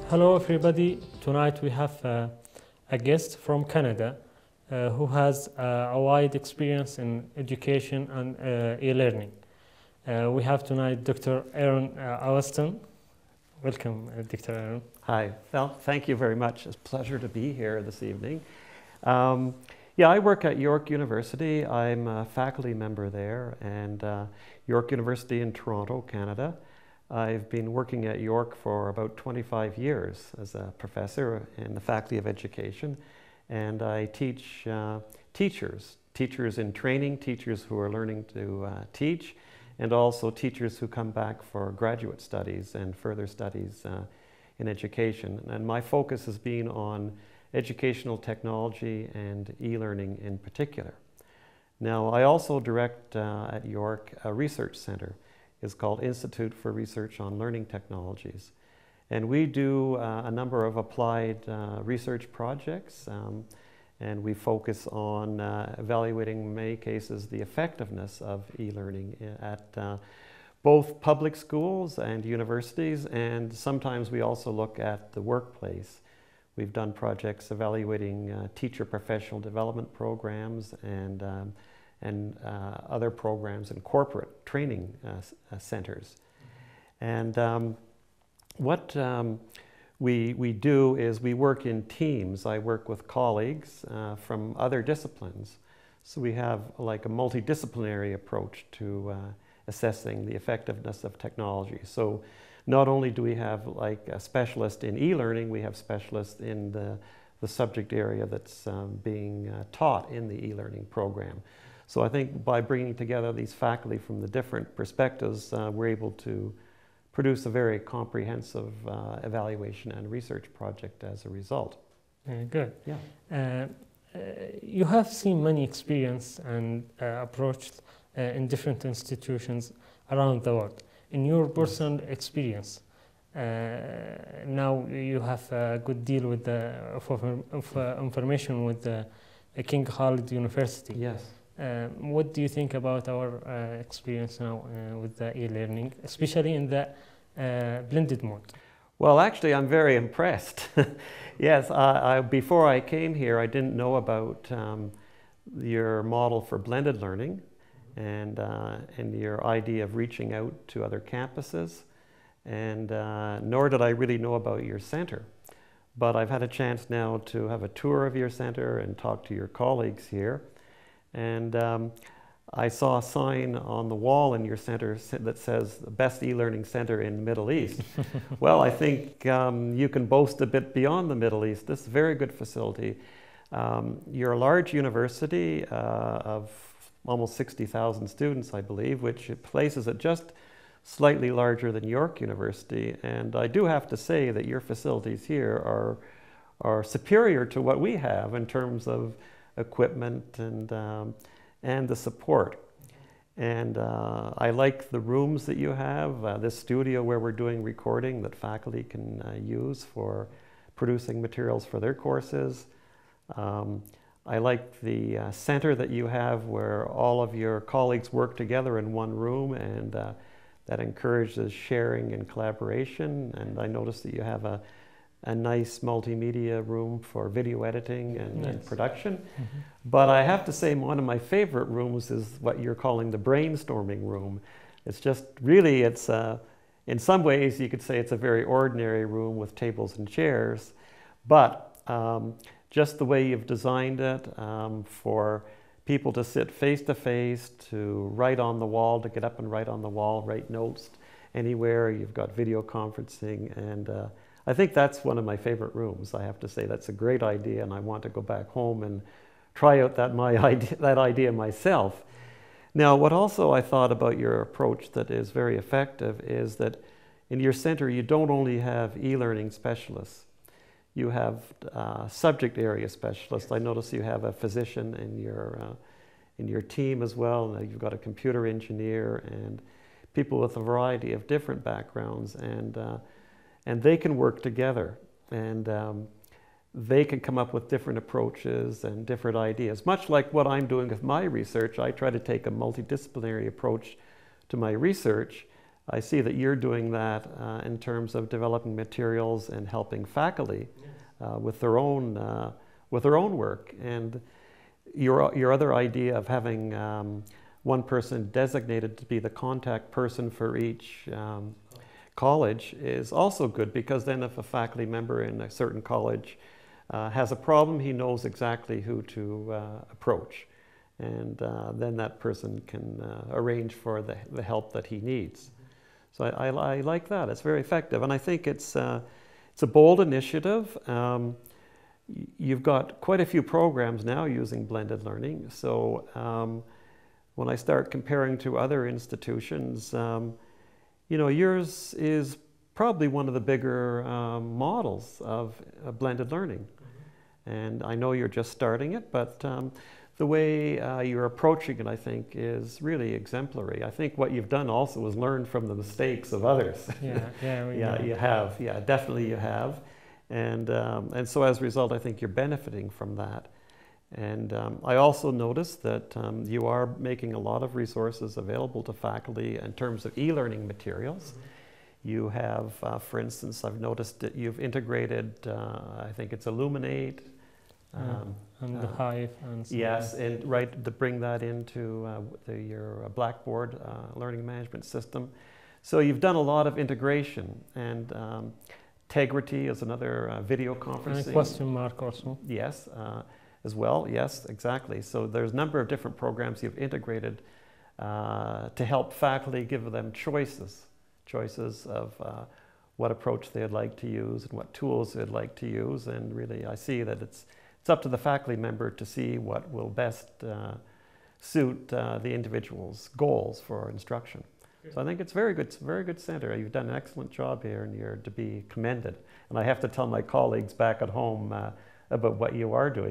Hello everybody, tonight we have a guest from Canada who has a wide experience in education and e-learning. We have tonight Dr. Aaron Owtson. Welcome, Dr. Aaron. Hi, well, thank you very much. It's a pleasure to be here this evening. Yeah, I work at York University. I'm a faculty member there, and York University in Toronto, Canada. I've been working at York for about 25 years as a professor in the Faculty of Education, and I teach teachers in training, teachers who are learning to teach, and also teachers who come back for graduate studies and further studies in education. And my focus has been on educational technology and e-learning in particular. Now, I also direct at York a research center. It's called Institute for Research on Learning Technologies. And we do a number of applied research projects, and we focus on evaluating, in many cases, the effectiveness of e-learning at both public schools and universities, and sometimes we also look at the workplace. We've done projects evaluating teacher professional development programs and other programs in corporate training centers. And what we do is we work in teams. I work with colleagues from other disciplines. So we have like a multidisciplinary approach to assessing the effectiveness of technology. So not only do we have like a specialist in e-learning, we have specialists in the subject area that's being taught in the e-learning program. So I think by bringing together these faculty from the different perspectives, we're able to produce a very comprehensive evaluation and research project as a result. Good. Yeah. You have seen many experience and approached in different institutions around the world. In your personal experience, now you have a good deal with of information with the King Khalid University. Yes. What do you think about our experience now with the e-learning, especially in the blended mode? Well, actually, I'm very impressed. Yes, before I came here, I didn't know about your model for blended learning and your idea of reaching out to other campuses, and nor did I really know about your center. But I've had a chance now to have a tour of your center and talk to your colleagues here. And I saw a sign on the wall in your center that says the best e-learning center in the Middle East. Well, I think you can boast a bit beyond the Middle East. This is a very good facility. You're a large university of almost 60,000 students, I believe, which places it just slightly larger than York University. And I do have to say that your facilities here are superior to what we have in terms of equipment and the support. And I like the rooms that you have, this studio where we're doing recording that faculty can use for producing materials for their courses. I like the center that you have where all of your colleagues work together in one room, and that encourages sharing and collaboration. And I noticed that you have a nice multimedia room for video editing and production. Mm-hmm. But I have to say one of my favorite rooms is what you're calling the brainstorming room. It's just really, in some ways you could say it's a very ordinary room with tables and chairs, but just the way you've designed it for people to sit face to face, to write on the wall, to get up and write on the wall, write notes anywhere. You've got video conferencing, and I think that's one of my favorite rooms. I have to say that's a great idea, and I want to go back home and try out that idea myself. Now, what also I thought about your approach that is very effective is that in your center, you don't only have e-learning specialists. You have subject area specialists. I notice you have a physician in your team as well. Now you've got a computer engineer and people with a variety of different backgrounds, and they can work together, and they can come up with different approaches and different ideas. Much like what I'm doing with my research, I try to take a multidisciplinary approach to my research. I see that you're doing that in terms of developing materials and helping faculty with their own work. And your other idea of having one person designated to be the contact person for each college is also good, because then if a faculty member in a certain college has a problem, he knows exactly who to approach, and then that person can arrange for the help that he needs. So I like that. It's very effective, and I think it's a bold initiative. You've got quite a few programs now using blended learning. So when I start comparing to other institutions, you know, yours is probably one of the bigger models of blended learning. And I know you're just starting it, but the way you're approaching it, I think, is really exemplary. I think what you've done also is learn from the mistakes of others. Yeah, you have. Yeah, definitely you have. And so as a result, I think you're benefiting from that. And I also noticed that you are making a lot of resources available to faculty in terms of e-learning materials. You have, for instance, I've noticed that you've integrated, I think it's Illuminate, and the Hive, and so yes, and right, to bring that into your Blackboard learning management system. So you've done a lot of integration, and Tegrity is another video conferencing. and question mark also. Yes, as well. Yes, exactly. So there's a number of different programs you've integrated to help faculty, give them choices of what approach they'd like to use and what tools they'd like to use. And really, I see that it's up to the faculty member to see what will best suit the individual's goals for instruction. So I think it's very good center. You've done an excellent job here, and you're to be commended. And I have to tell my colleagues back at home about what you are doing.